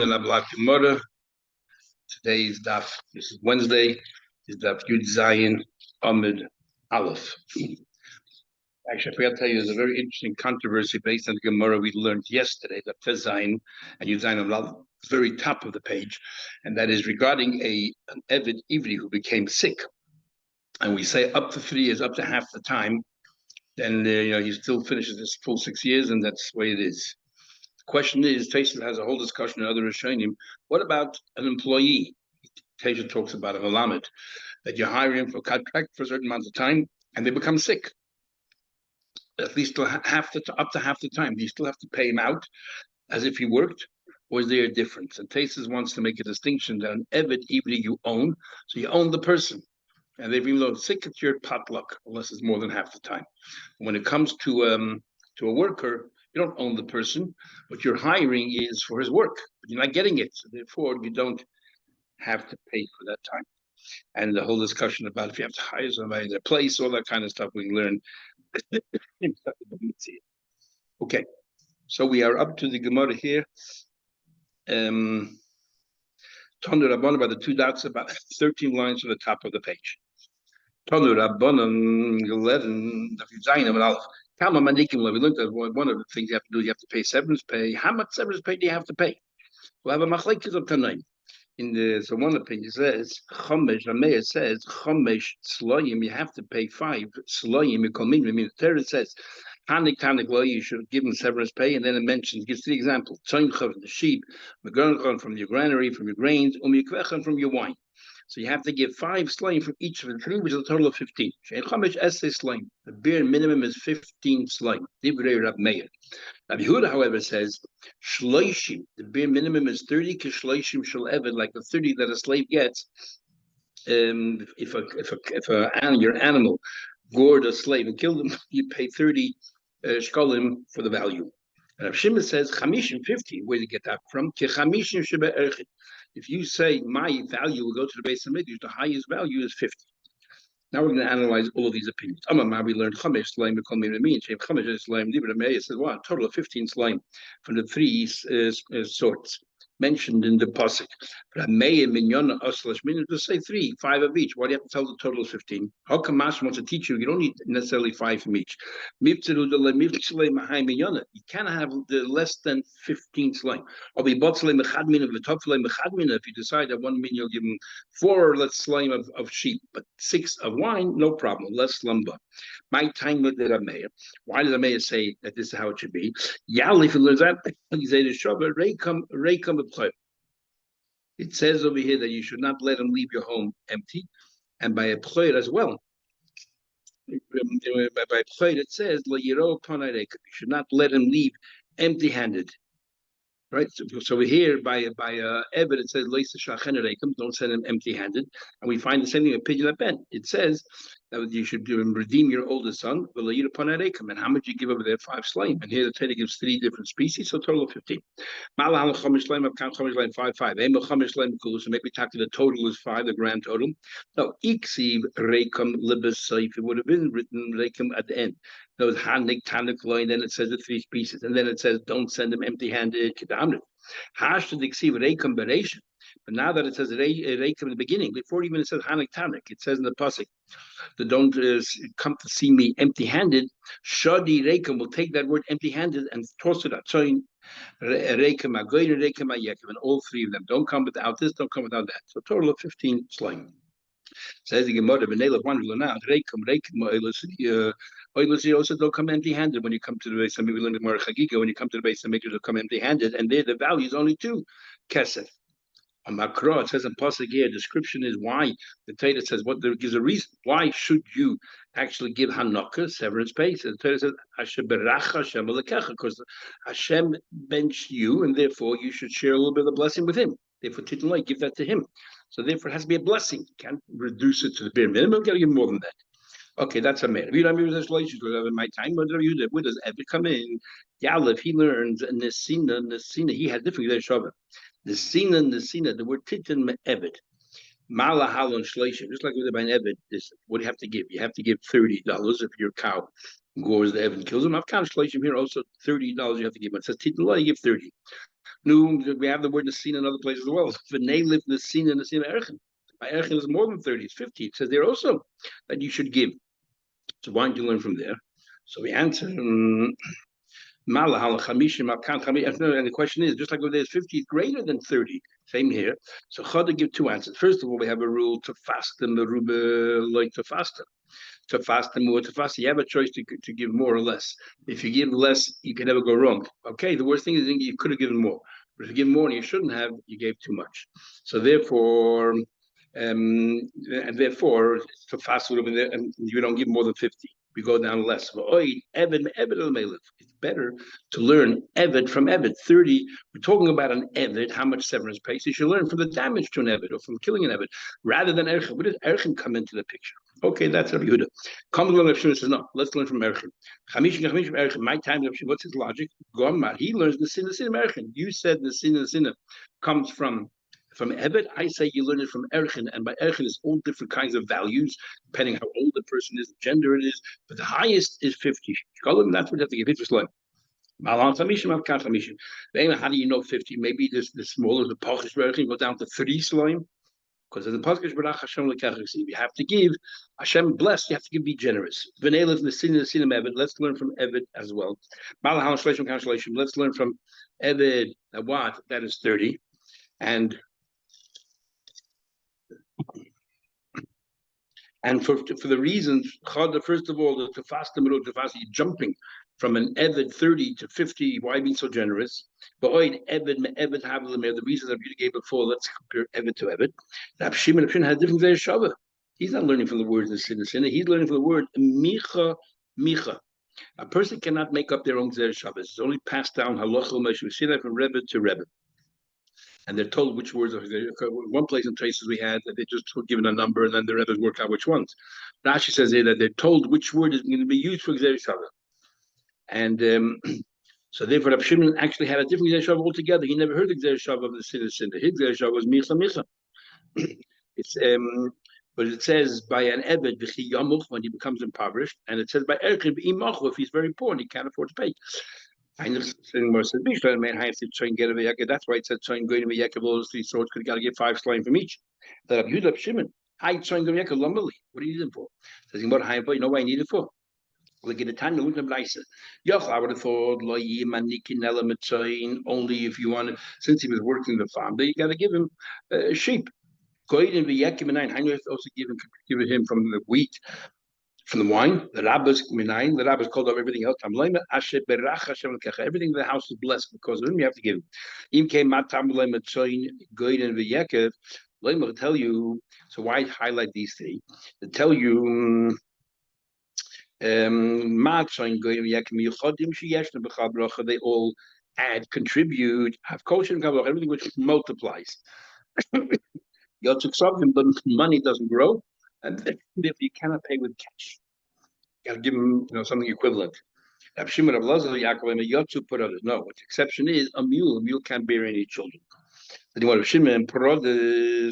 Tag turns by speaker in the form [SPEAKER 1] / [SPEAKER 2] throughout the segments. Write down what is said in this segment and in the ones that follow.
[SPEAKER 1] in a block Gemara. Today's daf. This is Wednesday. Is daf Yud Zayin Amid Aleph. Actually, I forgot to tell you, there's a very interesting controversy based on the Gemara we learned yesterday, that Zayin and Yud Zayin Amid Aleph, very top of the page, and that is regarding an Eved Ivri who became sick. And we say up to 3 years, up to half the time, then he still finishes his full 6 years, and that's the way it is. Question is, Taisha has a whole discussion in other Rishonim. What about an employee? Taisha talks about a Malamed, that you're hiring for a contract for a certain amount of time, and they become sick. At least up to half the time. Do you still have to pay him out as if he worked, or is there a difference? And Taisha wants to make a distinction that an Eved Ivri you own, so you own the person, and they've been sick, it's your potluck, unless it's more than half the time. When it comes to a worker, you don't own the person. What you're hiring is for his work, but you're not getting it. So therefore, you don't have to pay for that time. And the whole discussion about if you have to hire somebody in their place, all that kind of stuff we learn. Okay, so we are up to the Gemara here. Tonu Rabbanan, about the 2 dots, about 13 lines from the top of the page. Tonu Rabbanan 11, we looked at one of the things you have to do. You have to pay severance pay. How much severance pay do you have to pay? We'll have a machlekes of Tanaim. So one opinion says chomesh. Rameir says chomesh sloyim. You have to pay 5 sloyim. I mean, the Torah says tanik lo. You should give them severance pay, and then it gives 3 examples: tzoncha from the sheep, megarnchon from your granary, from your grains, umikvechan from your wine. So you have to give 5 slaim for each of the 3, which is a total of 15. The bare minimum is 15 slaim. Divrei Rab Meir. Rabbi Yehuda, however, says shloishim. The bare minimum is 30. Kishloishim shel eved, like the 30 that a slave gets. If your animal gored a slave and killed him, you pay 30 shkolim for the value. And Rav Shimon says chamishim, 50. Where do you get that from? Kechamishim shebe'erchid. If you say my value will go to the base of Midrash, the highest value is 50. Now we're going to analyze all of these opinions. We learned Chamesh Slaim, Chamesh Slaim, Libra says, wow, a total of 15 Slaim from the 3 sorts mentioned in the Pasuk. To say 3, 5 of each. Why do you have to tell the total of 15? How come Mash wants to teach you? You don't need necessarily 5 from each. You can't have the less than 15 slaim. If you decide that 1 min, you'll give them 4 less slaim of sheep, but 6 of wine, no problem, less slumber. My time with the Rameir. Why does Rameir say that this is how it should be? If he learns that, it says over here that you should not let him leave your home empty, and by a pchoir as well. By pchoir it says you should not let him leave empty-handed. Right, so we're here by Eved, it says don't send him empty-handed, and we find the same thing in Pidyon Ben. It says that you should redeem your oldest son, and how much you give over there? 5 slaim, and here the Torah gives 3 different species, so a total of 15. So maybe the total is 5, the grand total. No, iksiv reikam libasayf. It would have been written reikum at the end. Those hanik tanik loy, and then it says the 3 species, and then it says don't send them empty-handed. Hash to the iksiv reikum bereishim. But now that it says reikum in the beginning, before even it says hanik tanik, it says in the pasuk that don't come to see me empty-handed. Shadi reikum will take that word empty-handed and toss it out. So reikum agoyin reikum ayekim, and all 3 of them don't come without this, don't come without that. So a total of 15 slain. Says the Gemara, Benela one will now oilus also don't come empty-handed when you come to the base. Some people learn the Gemara Chagiga, when you come to the base, some makers will come empty-handed, and there the value is only 2 kesef. On Makro, it says in Pasuk here, description is why the Torah says there gives a reason. Why should you actually give Hanukkah severance pay? So the Torah says Hashem berach Hashem alekecha, because Hashem benched you, and therefore you should share a little bit of the blessing with Him. Therefore, Titanoi, give that to Him. So therefore, it has to be a blessing. You can't reduce it to the bare minimum. You got to give more than that. Okay, that's a matter. We don't have relations in my time. Where does Eved come in? Yalev, he learns Nesina. He had different Shabbat. Nesina, the word Titan Eved. Mala halon shleishim, just like with the Eved, what do you have to give? You have to give $30 if your cow gores the Eved and kills him. I've counted shleishim here also $30 you have to give. It says Titan, you give 30. No, we have the word Nesin in other places as well. V'nei live Nesin and Nesin Erchen. My Erchen is more than 30, it's 50. It says there also that you should give. So why don't you learn from there? So we answer, and the question is, just like when there's 50, it's greater than 30. Same here. So Chada give two answers. First of all, we have a rule to fast them, the rube like to fast them. To fast them or to fast, you have a choice to give more or less. If you give less, you can never go wrong. Okay, the worst thing is you could have given more. But if you give more and you shouldn't have, you gave too much. So therefore, to fast would have been there, and you don't give more than 50. We go down less. It's better to learn Eved from Eved. 30, we're talking about an Eved, how much severance pays. You should learn from the damage to an Eved or from killing an Eved, rather than Erchen. Where does Erchen come into the picture? Okay, that's Rabbi Yehuda. Comes along, Rabbi Shimon says, no, let's learn from Erchen. Erchen. My time, Rabbi Shimon, what's his logic? Gomar, he learns the sin of Erchen. You said the sin of comes from Ebed. I say you learn it from Erchen, and by Erchen is all different kinds of values, depending how old the person is, the gender it is, but the highest is 50. That's what you have to give it like. How do you know 50? Maybe the smaller the Pachish Erchen go down to 3 slime. Because in the Pachish Barach Hashem Lekachasi, you have to give Hashem blessed, you have to give, be generous. V'neilev Nesin Eved, let's learn from Eved as well. Let's learn from Eved, what? That is 30. And for the reasons, first of all, to fast the middle, to fast, you're jumping from an Eved 30 to 50. Why be so generous? But the reasons that you gave before, let's compare Eved to Eved. Rab Shimon had different Shava. He's not learning from the word the sin. He's learning from the word Micha. A person cannot make up their own Shava. It's only passed down halacha. We see that from Rebbe to Rebbe. And they're told which words are there. One place in traces we had that they just were given a number and then the Rebbe work out which ones. Rashi says here that they're told which word is going to be used for Gzei Shava. And so therefore Rav Shimon actually had a different Gzei Shava altogether. He never heard the Gzei Shava of the Sinner. His Gzei Shava was Micha. It's but it says by an Eved when he becomes impoverished, and it says by Erkin if he's very poor and he can't afford to pay. That's why it said trying going to Yaakov all those 3 swords because you got to get 5 slime from each. That Yehuda Shimon, I trying to Yaakov lumbly. What do you need them for? Says he, what high, but you know what I need it for? Like in the time, I would have thought only if you want. Since he was working the farm, you got to give him sheep. Also give him from the wheat. From the wine, the rabbis called up everything else. Everything in the house is blessed because of him. You have to give him. Tell you. So why highlight these 3? To tell you. They all add, contribute, have kosher, everything which multiplies. But money doesn't grow. And if you cannot pay with cash, you got to give them, something equivalent. No, what the exception is a mule. A mule can't bear any children. Shimon says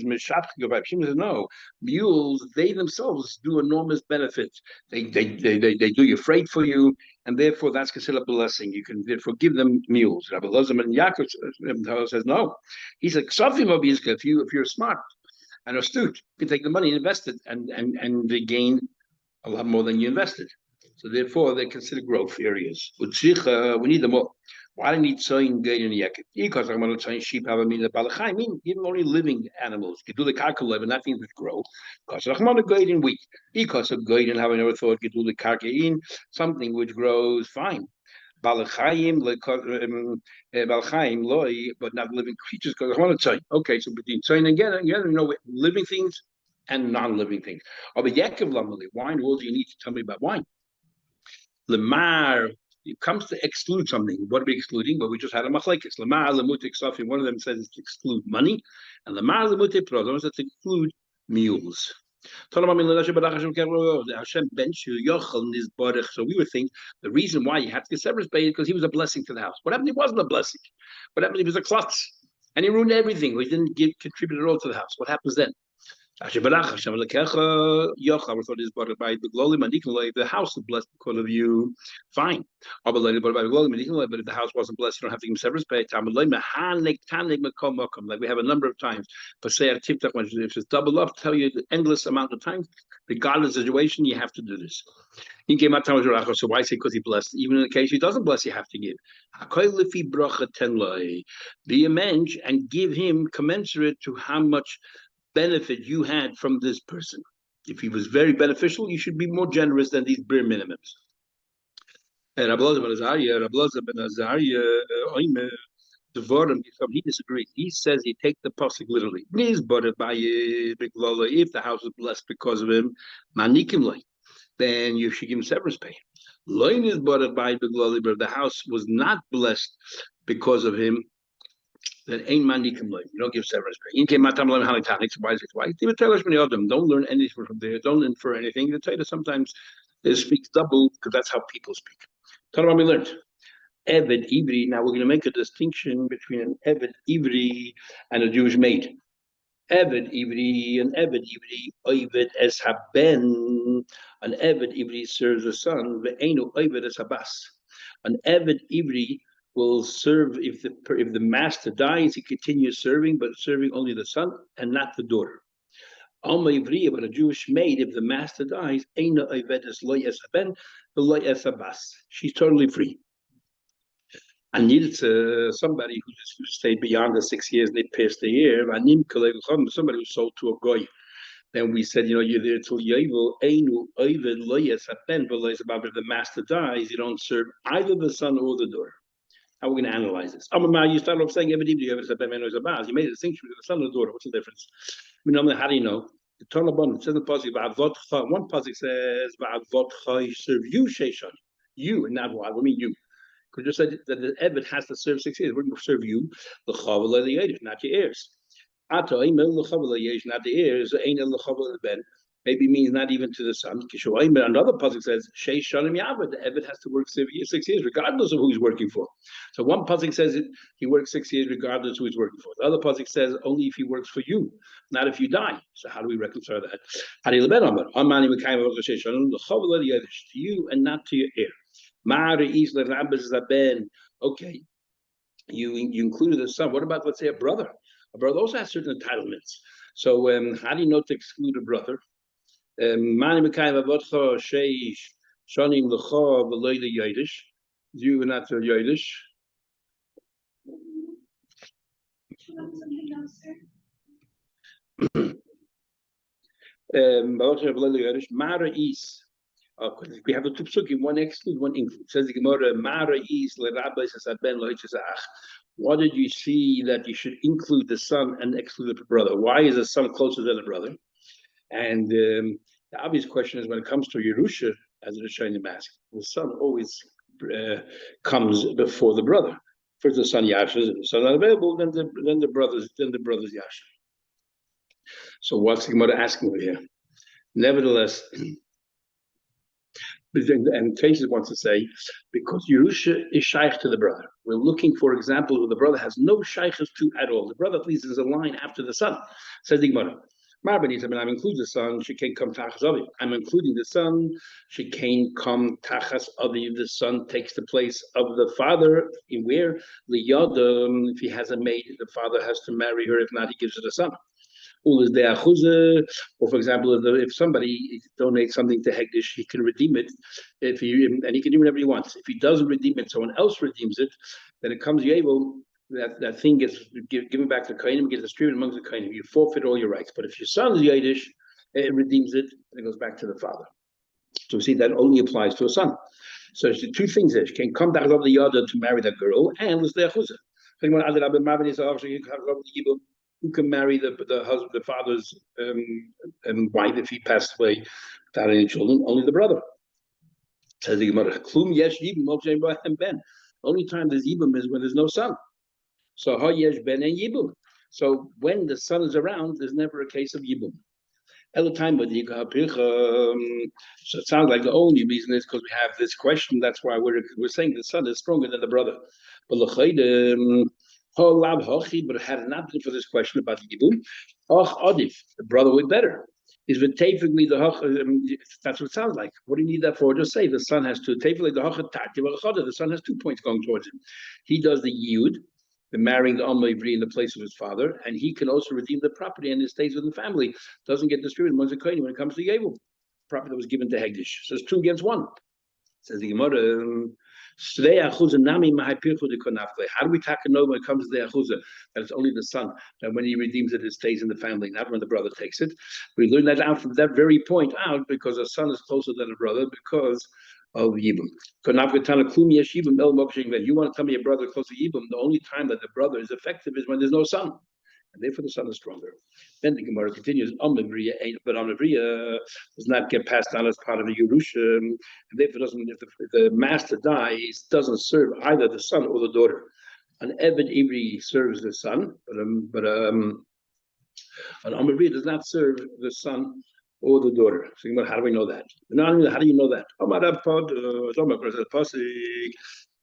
[SPEAKER 1] no. Mules, they themselves do enormous benefits. They do your freight for you, and therefore that's considered a blessing. You can therefore give them mules. Rabbi Elazar and Yaakov says no. He said, if you're smart and astute, you can take the money and invest it and gain a lot more than you invested. So therefore, they're considered growth areas. We need them all. Why do I need tzoyin gain and yaket? Because I'm going to tzoyin sheep have a mean balachai. I mean, even only living animals. Gedule karka and that means which grow. Because I'm going to gain in wheat. Because of gain and having never thought gedule karka in something which grows fine. Balachayim loy, but not living creatures. Because I want to tzoyin. Okay, so between tzoyin again, living things and non-living things. But Yaakov lamali, wine. What do you need to tell me about wine? Lemar, it comes to exclude something. What are we excluding? But we just had a machlekes. Lemar lemutik safim. One of them says it's to exclude money, and lemar lemutik pros says to exclude mules. So we would think the reason why he had to get severance paid because he was a blessing to the house. What happened? He wasn't a blessing. What happened? He was a klutz, and he ruined everything. He didn't contribute at all to the house. What happens then? The house is blessed because of you. Fine. But if the house wasn't blessed, you don't have to give him severance pay. Like we have a number of times. But say if it's double up, tell you the endless amount of times, regardless of the situation, you have to do this. So why say because he blessed? Even in the case he doesn't bless, you have to give. Be a mensch and give him commensurate to how much benefit you had from this person. If he was very beneficial, you should be more generous than these bare minimums. And Rabbi ben Azariah, he disagrees. He says he take the pasuk literally. If the house is blessed because of him, then you should give him severance pay. But if the house was not blessed because of him, then ain't manikim loy. You don't give severance pay. In came matam loy halakanics. Why is it? Why? Don't learn anything from there. Don't infer anything. The Torah sometimes it speaks double because that's how people speak. Tell me, we learned. Eved Ivri. Now we're going to make a distinction between an Eved Ivri and a Jewish maid. Eved Ivri, an Eved Ivri, Oived es haben. An Eved Ivri serves a son. Ve'enu Oived es habas. An Eved Ivri will serve if the master dies, he continues serving, but serving only the son and not the daughter. Alma Ivriya, but a Jewish maid, if the master dies, Eina Oivedes lo yesaben, lo yesabas. She's totally free. And needed somebody who stayed beyond the 6 years and they passed the year. Somebody who sold to a goy. Then we said, you're there till Yovel, Einu, Oived, lo yesaben, but if the master dies, you don't serve either the son or the daughter. How are we going to analyze this? You start off saying every you made a distinction between the son and the daughter. What's the difference? How do you know? The Torah says the pasuk, one pasuk says, serve you sheishon. You, and not what? What mean you? Because you said that the Eved has to serve 6 years. We're going to serve you, the chaval, not your heirs. Not the heirs, maybe means not even to the son. Another pasuk says, Sheish Shanim Yavad, the Eved has to work 6 years, regardless of who he's working for. So one pasuk says he works 6 years regardless of who he's working for. The other pasuk says only if he works for you, not if you die. So how do we reconcile that? To you and not to your heir. Okay, you included the son. What about, let's say, a brother? A brother also has certain entitlements. So how do you know to exclude a brother? You and not the Yiddish. Mara is. We have the two psukim, one exclude, one include. Says the Gemara, Mara is what did you see that you should include the son and exclude the brother? Why is the son closer than the brother? And the obvious question is when it comes to Yerusha, as the Rishonim ask, the son always comes before the brother. First the son yashas, if the son not available, then the brother's yasha. So what's the Gemara asking over here? Nevertheless, and Tesis wants to say, because Yerusha is shaykh to the brother. We're looking for examples where the brother has no shaykhs to at all. The brother, at least, is a line after the son. Says the Gemara. I'm including the son, she can't come tachas aviv. I'm including the son, she can't come tachas aviv. The son takes the place of the father. In where? If he has a maid, the father has to marry her. If not, he gives her the son. Or for example, if somebody donates something to Hekdesh, he can redeem it. And he can do whatever he wants. If he doesn't redeem it, someone else redeems it, then it comes Yevel, that thing gets given back to Kainim, gets distributed amongst the Kainim. You forfeit all your rights. But if your son is Yiddish, it redeems it, and it goes back to the father. So we see that only applies to a son. So there's two things there. She can come back over the yada to marry that girl, and was there chuzah. Who can marry the husband, the father's wife if he passed away without any children? Only the brother. Says the Gemara, Klum yesh yibum and ben. Only time there's yibum is when there's no son. So ha yesh ben and yibum. So when the son is around, there's never a case of yibum. Time, but so it sounds like the only reason is because we have this question. That's why we're saying the son is stronger than the brother. But But had it not been for this question about the Yibum, the brother would better. Is with tefigli the that's what it sounds like. What do you need that for? Just say the son has two. Tefigli the son has 2 points going towards him. He does the yud, the marrying the Ivri in the place of his father, and he can also redeem the property and it stays with the family. Doesn't get distributed when it comes to Yebul. Property that was given to Hegdish. So it's 2 against 1. Says the Gemara. How do we know when it comes to the achuzah that it's only the son that when he redeems it, it stays in the family, not when the brother takes it? We learn that out from that very point out because a son is closer than a brother because of Yibum. You want to tell me a brother close to Yibum? The only time that the brother is effective is when there's no son. And therefore the son is stronger. Then the Gemara continues, but Amavriya does not get passed on as part of the Yerusha, and therefore doesn't, if the master dies, doesn't serve either the son or the daughter. An Eved Ivri serves the son, but an Amavriya does not serve the son or the daughter. So how do we know that? How do you know that?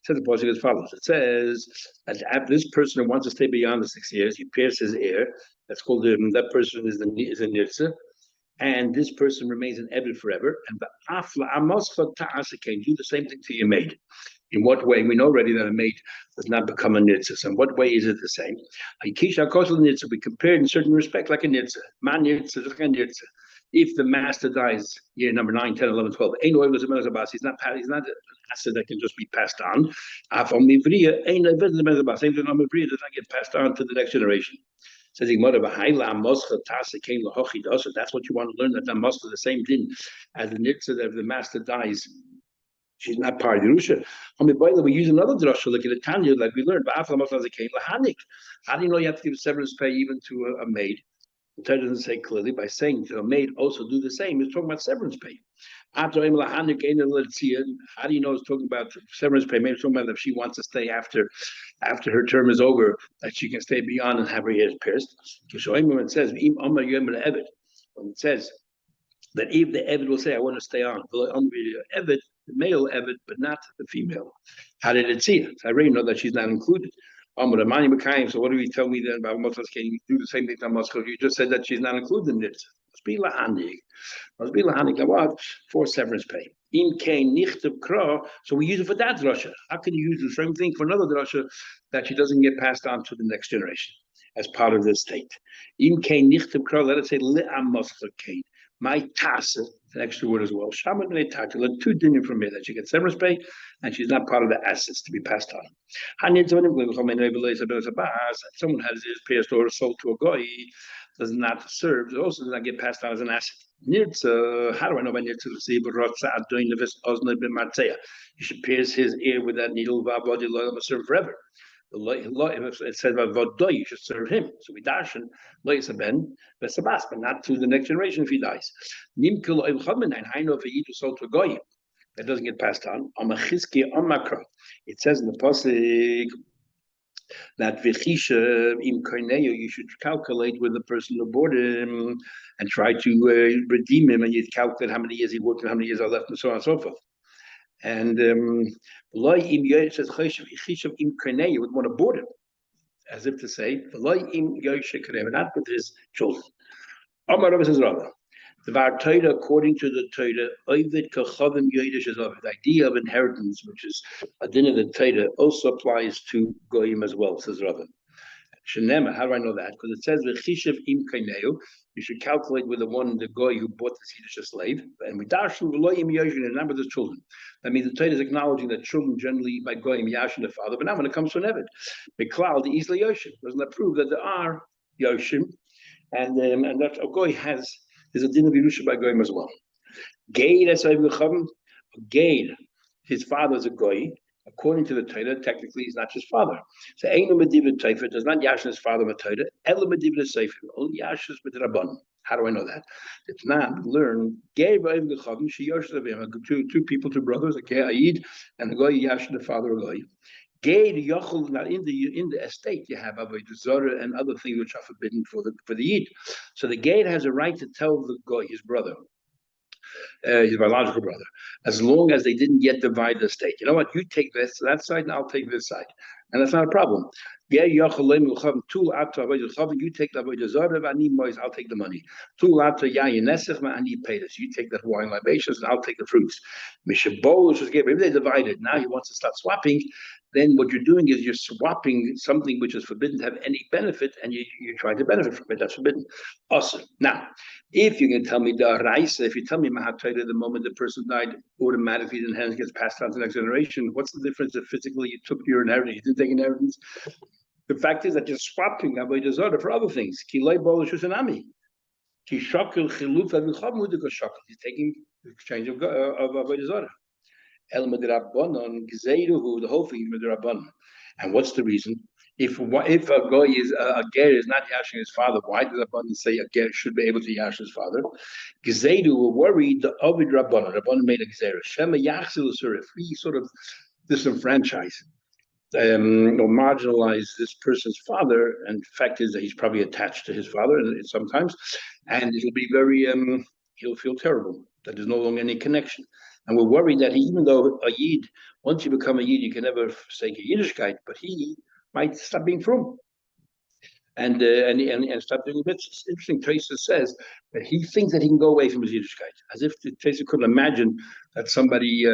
[SPEAKER 1] It says the passage as follows. It says that this person who wants to stay beyond the 6 years, he pairs his heir. That's called that person is a nirtza, and this person remains an ebed forever. And the afla amascha ta'asa can do the same thing to your maid. In what way? We know already that a maid does not become a nirtza. So in what way is it the same? We compare it in certain respect like a nirtza. Man nirtza, just like a nirtza. If the master dies year number 9, 10, 11, 12, he's not an asset that can just be passed on. Same thing does not get passed on to the next generation. Says that's what you want to learn, that the mosque is the same thing as the nitza that if the master dies, she's not part of Yerusha. By the way, we use another drasha, like in the Tanya, like we learned, how do you know you have to give severance pay even to a maid? The Torah doesn't say clearly. By saying to a maid also do the same, it's talking about severance pay. How do you know it's talking about severance pay? Maybe it's talking about if she wants to stay after her term is over, that she can stay beyond and have her ears pierced. When it says that if the Evid will say, I want to stay on, the male Evid, but not the female. How did it see it? I already know that she's not included. So what do you tell me then about Moshe? Can you do the same thing to Moshe? You just said that she's not included in it. Must be lahanik. What? For severance pay. So we use it for that drasha. How can you use the same thing for another drasha that she doesn't get passed on to the next generation as part of the state? Let us say my tasa, an extra word as well. Shaman let 2 dinim from here that she gets severance pay and she's not part of the assets to be passed on. Someone has his pierced or sold to a guy, does not serve, also does not get passed on as an asset. How do I know about Nirtza? You should pierce his ear with that needle, serve forever. It says about Vodoy, you should serve him. So we darshan ben but not to the next generation if he dies. That doesn't get passed on. It says in the pasuk that you should calculate with the person who bought him and try to redeem him, and you calculate how many years he worked and how many years are left, and so on and so forth. And it says you would want to board him, as if to say not with his children. Amar says rather. The Torah, according to the Torah, the idea of inheritance, which is a din of the Torah, also applies to goyim as well, says Rav. Shenema, how do I know that? Because it says you should calculate with the goy who bought the Yiddish slave, and we darshan and not with his children. That means the Torah is acknowledging that children generally by goyim yashin the father, but not when it comes to an Eved. Beklal the Isla Yoshim. Doesn't that prove that there are Yoshim, and that a goy is a din of Yerusha by goyim as well. Gay, his father is a goy. According to the Torah, technically he's not his father. So Einu Medivid Teifer does not yashin his father with Torah. Ela Medivid Sefer only yashis with Rabban. How do I know that? It's not learn. Gay two people, 2 brothers, a Ayid and the goy yashin the father of goy. Gay the yochel, not in the estate you have avodah zarah and other things which are forbidden for the yid. So the gay has a right to tell the goy, his brother, his biological brother, as long as they didn't yet divide the estate. You know what? You take that side and I'll take this side. And that's not a problem. Yeah, you take the avodah zarah, I need mois, I'll take the money. I need pay this. You take the wine libations, and I'll take the fruits. Mishabol was given. If they divided, now he wants to start swapping. Then what you're doing is you're swapping something which is forbidden to have any benefit, and you're trying to benefit from it. That's forbidden. Awesome. Now, if you can tell me the raisa, if you tell me mahatayda, the moment the person died, automatically the inheritance gets passed on to the next generation. What's the difference if physically you took your inheritance, you didn't take inheritance? The fact is that you're swapping avodah zarah for other things. Kilei bolish usanami. He's taking the exchange of avodah zarah. El midrabanon gzeiruhu, the whole thing is midrabanon. And what's the reason? If a guy is a ger is not yashing his father, why does Rabbanon say a ger should be able to yash his father? Gezeiru were worried the Ovid Rabbanon. Rabbanon made a gezerah. Shema yachzil sur, if we sort of disenfranchise or marginalize this person's father, and the fact is that he's probably attached to his father sometimes, and it'll be very he'll feel terrible that there's no longer any connection. And we're worried that even though a Yid, once you become a Yid, you can never say Yiddishkeit, but he might stop being frum and stop doing bits. It's interesting. Teresa says that he thinks that he can go away from his Yiddishkeit, as if Teresa couldn't imagine that somebody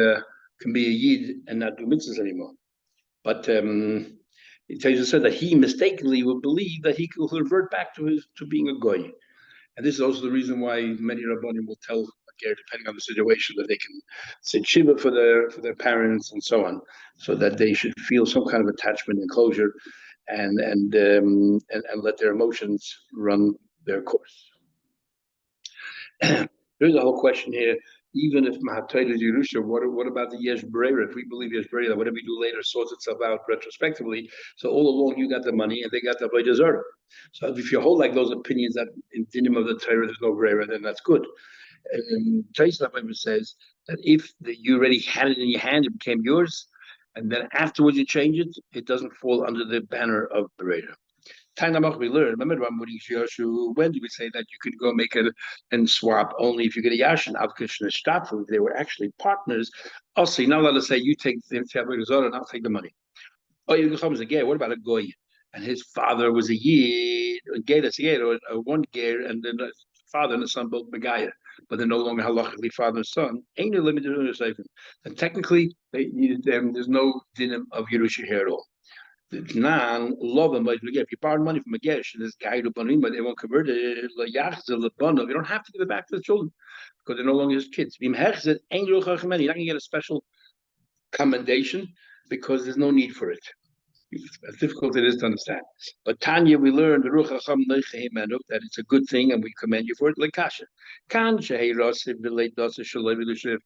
[SPEAKER 1] can be a Yid and not do mitzvahs anymore. But Teresa said that he mistakenly will believe that he will revert back to being a goy. And this is also the reason why many Rabbanim will tell ger, depending on the situation, that they can say shiva for their parents and so on, so that they should feel some kind of attachment and closure, and let their emotions run their course. There's a whole question here. Even if Mahatayla is Yerusha, what about the Yesh Brera? If we believe Yesh Brera, whatever we do later sorts itself out retrospectively. So all along you got the money and they got the Avodah Zarah. So if you hold like those opinions that in dinim of the Torah there's no Brera, then that's good. Trace says that if you already had it in your hand, it became yours, and then afterwards you change it, it doesn't fall under the banner of Brera. We learned, when do we say that you could go make it and swap only if you get a yashin? If they were actually partners, also you're not allowed to say you take the and I'll take the money. Oh, you becomes a ger. What about a goy? And his father was a yid, or one ger, and then the father and the son both begaya, but they're no longer halachically father and son. Ain't no limited in the and technically there's no dinim of Yerusha here at all. If you borrow money from a gesh, this guy who they won't convert it. You don't have to give it back to the children because they're no longer his kids. You're not going to get a special commendation because there's no need for it. As difficult it is to understand. But Tanya, we learned that it's a good thing and we commend you for it. Like Kasha. If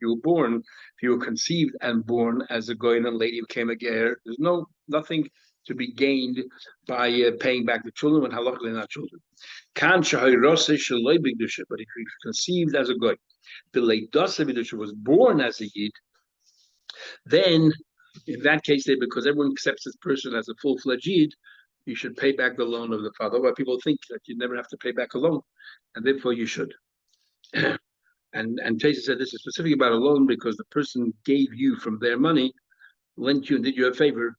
[SPEAKER 1] you were born, if you were conceived and born as a goy and lady who became a ger, there's nothing to be gained by paying back the children when halachically they're not children. But if you conceived as a goy, was born as a yid, then in that case, because everyone accepts this person as a full-fledged yid, you should pay back the loan of the father. Why people think that you never have to pay back a loan, and therefore you should. And Tesa said this is specifically about a loan because the person gave you from their money, lent you and did you a favor,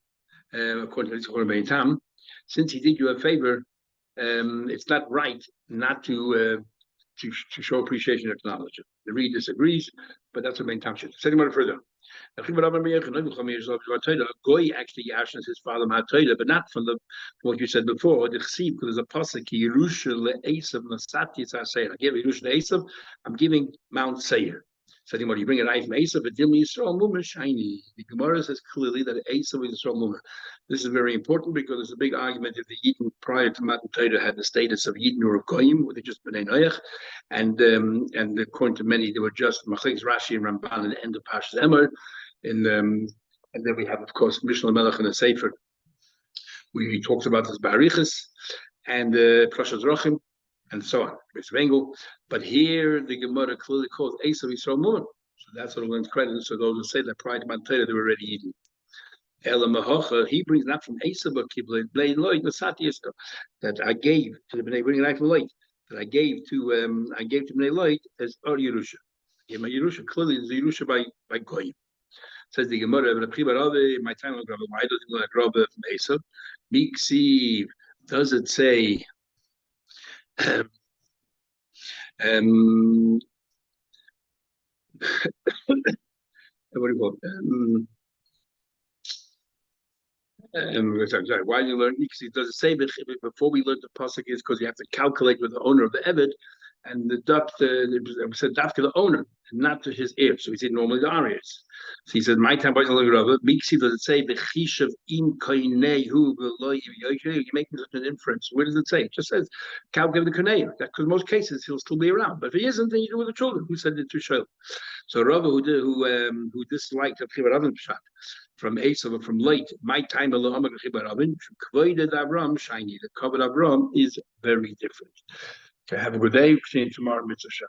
[SPEAKER 1] according to the Tam. Since he did you a favor, it's not right not to show appreciation and acknowledge it. The Reed disagrees, but that's what main Tam should. Say further. Goy actually yashnas his father Matoida, but not from what you said before. Because there's a pasuk Yerusha le'esav nasati tzasei. I give Yerusha le'esav. I'm giving Mount Seir. So anymore, you bring a knife from Esav, but Dilma Yisrael Mumah shiny. The Gemara says clearly that Esav is Yisrael Mumah. This is very important because there's a big argument if the Yidden prior to Matan Torah had the status of Yidden or of Goyim, where they just been Noach, and according to many, they were just Machlekes Rashi and Ramban at the end of Pashas Emor. And then we have, of course, Mishnah Melech and the Sefer, where he talks about this Barichas and Pashas Rochim and so on. But here the Gemara clearly calls Esav Yisrael Mumah. So that's what lends credit. So those who say that prior to Matan Torah they were already eaten. He brings not from Esav but that I gave to the Bnei bringing life from light. That I gave to Bnei Light as Ar Yerusha. I gave my Yerusha. Clearly, it's Yerusha by Goyim. Says the Gemara, my time of Rabbi, why does it like Rabbi from Esav? Miksi, does it say what do you call it? Sorry, why do you learn? Because it doesn't say before we learned the pasuk is because you have to calculate with the owner of the Eved, and the it said daf to the owner and not to his heir. So he said normally the Arias. So he said my time by the Rava. Miksi does it say b'chishav im kainehu v'lo you're making such an inference? Where does it say? It just says calculate the kaneir. Because in most cases he'll still be around. But if he isn't, then you do with the children. Who said it to show? So Rava who disliked the Chibaravin shot from Esav or from late, my time alone Chibaravin, Kvoided Avram shiny. The cover of Avram is very different. Okay, have a good day. See you tomorrow, Mitzvah.